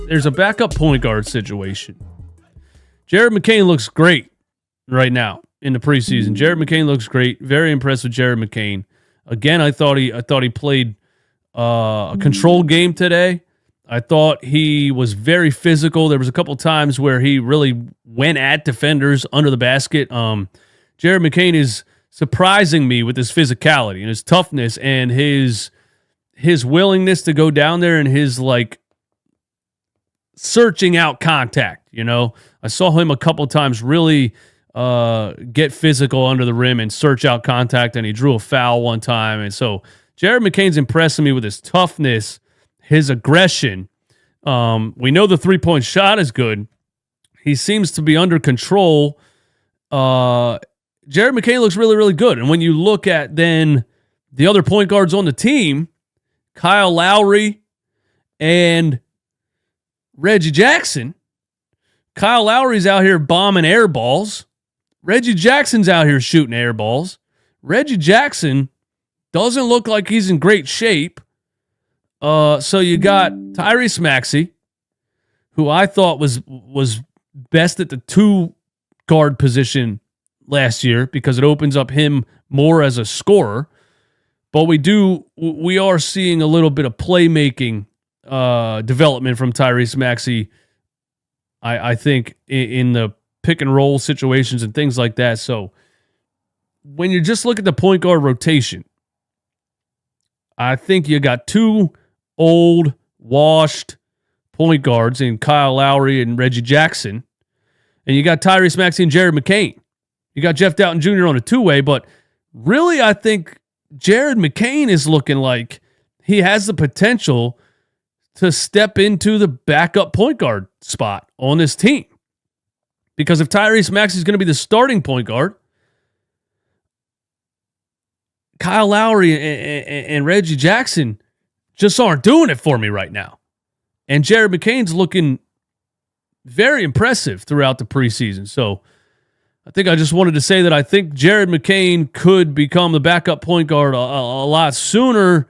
there's a backup point guard situation. Jared McCain looks great right now in the preseason. Jared McCain looks great. Very impressed with Jared McCain. Again, I thought he played a control game today. I thought he was very physical. There was a couple times where he really went at defenders under the basket. Jared McCain is surprising me with his physicality and his toughness and his willingness to go down there and his searching out contact. I saw him a couple times really get physical under the rim and search out contact, and he drew a foul one time. And so Jared McCain's impressing me with his toughness, his aggression. We know the three-point shot is good. He seems to be under control. Jared McCain looks really, really good. And when you look at then the other point guards on the team, Kyle Lowry and Reggie Jackson. Kyle Lowry's out here bombing air balls. Reggie Jackson's out here shooting air balls. Reggie Jackson doesn't look like he's in great shape. So you got Tyrese Maxey, who I thought was best at the two guard position last year because it opens up him more as a scorer. But we are seeing a little bit of playmaking development from Tyrese Maxey, I think, in the pick and roll situations and things like that. So when you just look at the point guard rotation, I think you got two old, washed point guards in Kyle Lowry and Reggie Jackson, and you got Tyrese Maxey and Jared McCain. You got Jeff Doughton Jr. on a two-way, but really I think Jared McCain is looking like he has the potential to step into the backup point guard spot on this team. Because if Tyrese Maxey is going to be the starting point guard, Kyle Lowry and Reggie Jackson just aren't doing it for me right now. And Jared McCain's looking very impressive throughout the preseason. So I think I just wanted to say that I think Jared McCain could become the backup point guard a lot sooner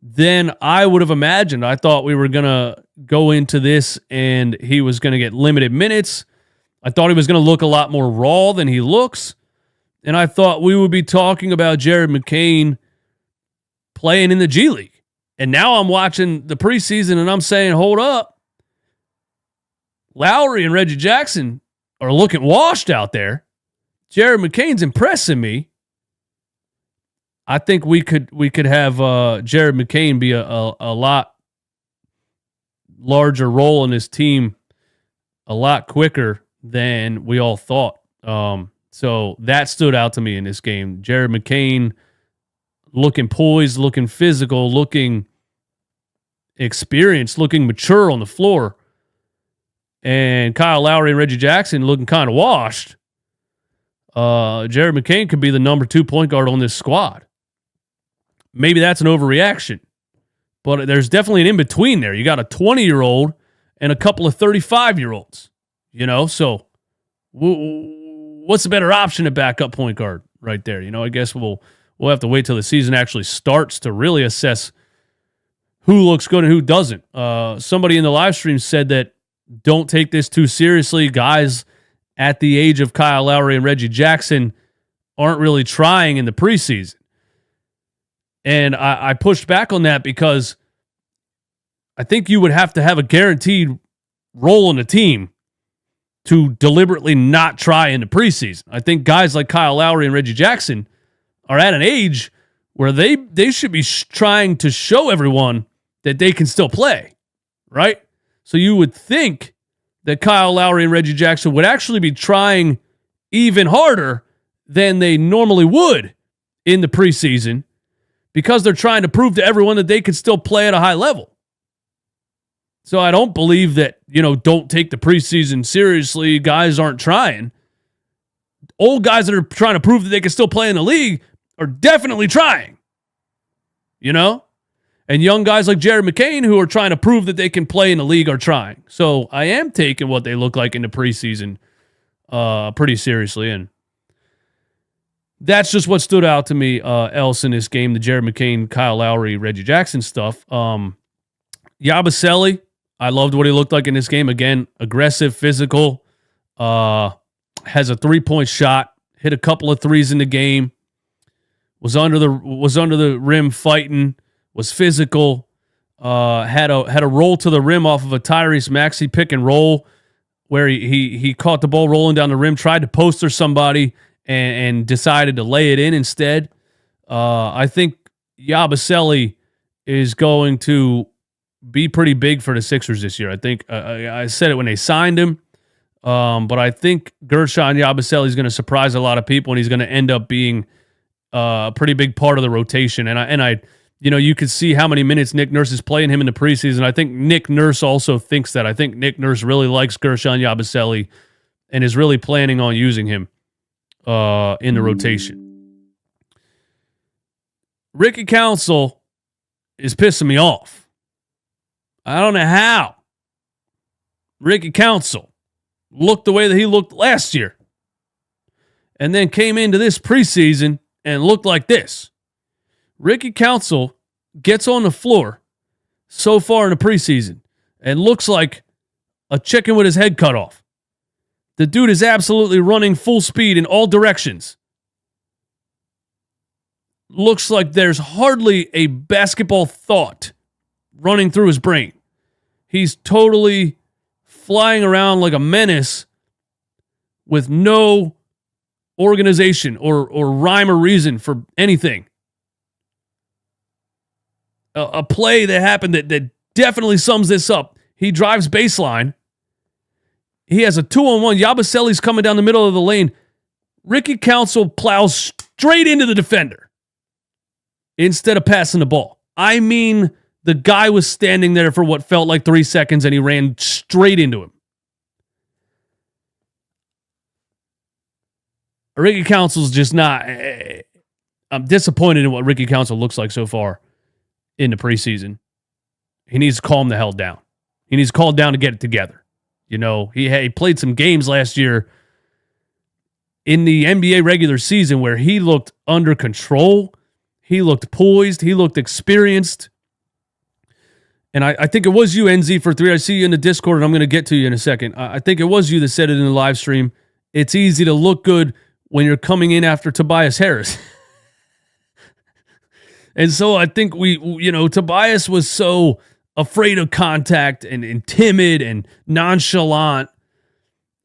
than I would have imagined. I thought we were going to go into this and he was going to get limited minutes. I thought he was going to look a lot more raw than he looks. And I thought we would be talking about Jared McCain playing in the G League. And now I'm watching the preseason and I'm saying, hold up. Lowry and Reggie Jackson are looking washed out there. Jared McCain's impressing me. I think we could have Jared McCain be a lot larger role in this team a lot quicker than we all thought. So that stood out to me in this game. Jared McCain looking poised, looking physical, looking experienced, looking mature on the floor. And Kyle Lowry and Reggie Jackson looking kind of washed. Jared McCain could be the number 2 point guard on this squad. Maybe that's an overreaction, but there's definitely an in-between there. You got a 20-year-old and a couple of 35-year-olds, so what's the better option at backup point guard right there? I guess we'll have to wait till the season actually starts to really assess who looks good and who doesn't. Somebody in the live stream said that don't take this too seriously. Guys at the age of Kyle Lowry and Reggie Jackson aren't really trying in the preseason. And I pushed back on that because I think you would have to have a guaranteed role in the team to deliberately not try in the preseason. I think guys like Kyle Lowry and Reggie Jackson are at an age where they should be trying to show everyone that they can still play, right? So you would think that Kyle Lowry and Reggie Jackson would actually be trying even harder than they normally would in the preseason because they're trying to prove to everyone that they can still play at a high level. So I don't believe that, don't take the preseason seriously. Guys aren't trying. Old guys that are trying to prove that they can still play in the league are definitely trying, And young guys like Jared McCain who are trying to prove that they can play in the league are trying. So I am taking what they look like in the preseason pretty seriously. And that's just what stood out to me else in this game, the Jared McCain, Kyle Lowry, Reggie Jackson stuff. Yabusele, I loved what he looked like in this game. Again, aggressive, physical, has a 3-point shot, hit a couple of threes in the game, was under the rim fighting, was physical, had a roll to the rim off of a Tyrese Maxey pick and roll where he caught the ball rolling down the rim, tried to poster somebody and decided to lay it in instead. I think Yabusele is going to be pretty big for the Sixers this year. I think I said it when they signed him, but I think Guerschon Yabusele is going to surprise a lot of people, and he's going to end up being a pretty big part of the rotation. And I, you could see how many minutes Nick Nurse is playing him in the preseason. I think Nick Nurse also thinks that. I think Nick Nurse really likes Guerschon Yabusele and is really planning on using him in the rotation. Ricky Council is pissing me off. I don't know how Ricky Council looked the way that he looked last year and then came into this preseason and looked like this. Ricky Council gets on the floor so far in the preseason and looks like a chicken with his head cut off. The dude is absolutely running full speed in all directions. Looks like there's hardly a basketball thought running through his brain. He's totally flying around like a menace with no organization or rhyme or reason for anything. A play that happened that definitely sums this up. He drives baseline. He has a 2-on-1. Yabusele's coming down the middle of the lane. Ricky Council plows straight into the defender instead of passing the ball. I mean, the guy was standing there for what felt like 3 seconds, and he ran straight into him. Ricky Council's just not... I'm disappointed in what Ricky Council looks like so far in the preseason. He needs to calm the hell down. He needs to calm down to get it together. He played some games last year in the NBA regular season where he looked under control. He looked poised. He looked experienced. And I think it was you, NZ43. I see you in the Discord, and I'm going to get to you in a second. I think it was you that said it in the live stream. It's easy to look good when you're coming in after Tobias Harris. And so I think Tobias was so afraid of contact and timid and nonchalant.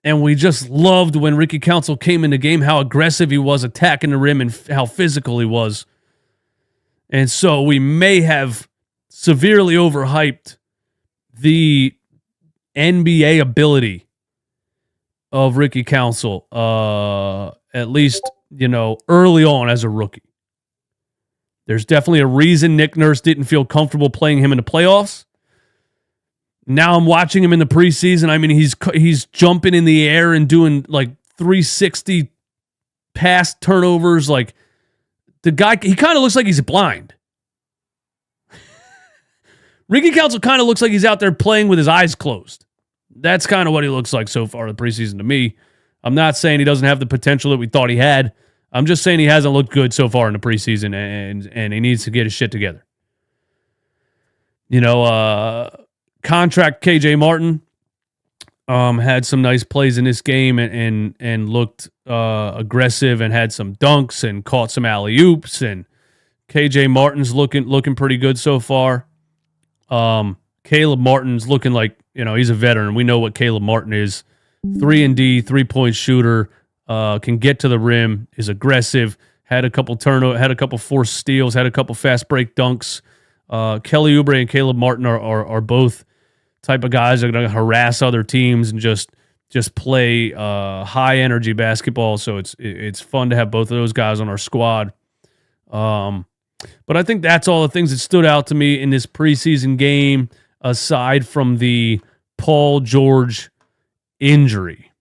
And we just loved when Ricky Council came in the game, how aggressive he was attacking the rim and how physical he was. And so we may have severely overhyped the NBA ability of Ricky Council, at least, early on as a rookie. There's definitely a reason Nick Nurse didn't feel comfortable playing him in the playoffs. Now I'm watching him in the preseason. I mean, he's jumping in the air and doing like 360 pass turnovers. Like the guy, he kind of looks like he's blind. Ricky Council kind of looks like he's out there playing with his eyes closed. That's kind of what he looks like so far in the preseason to me. I'm not saying he doesn't have the potential that we thought he had. I'm just saying he hasn't looked good so far in the preseason, and he needs to get his shit together. Contract KJ Martin had some nice plays in this game and looked aggressive and had some dunks and caught some alley-oops, and KJ Martin's looking pretty good so far. Caleb Martin's looking like, he's a veteran. We know what Caleb Martin is. 3-and-D, 3-point shooter, can get to the rim, is aggressive, had a couple forced steals, had a couple fast break dunks. Kelly Oubre and Caleb Martin are both type of guys that are going to harass other teams and just play high energy basketball. So it's fun to have both of those guys on our squad. But I think that's all the things that stood out to me in this preseason game, aside from the Paul George injury.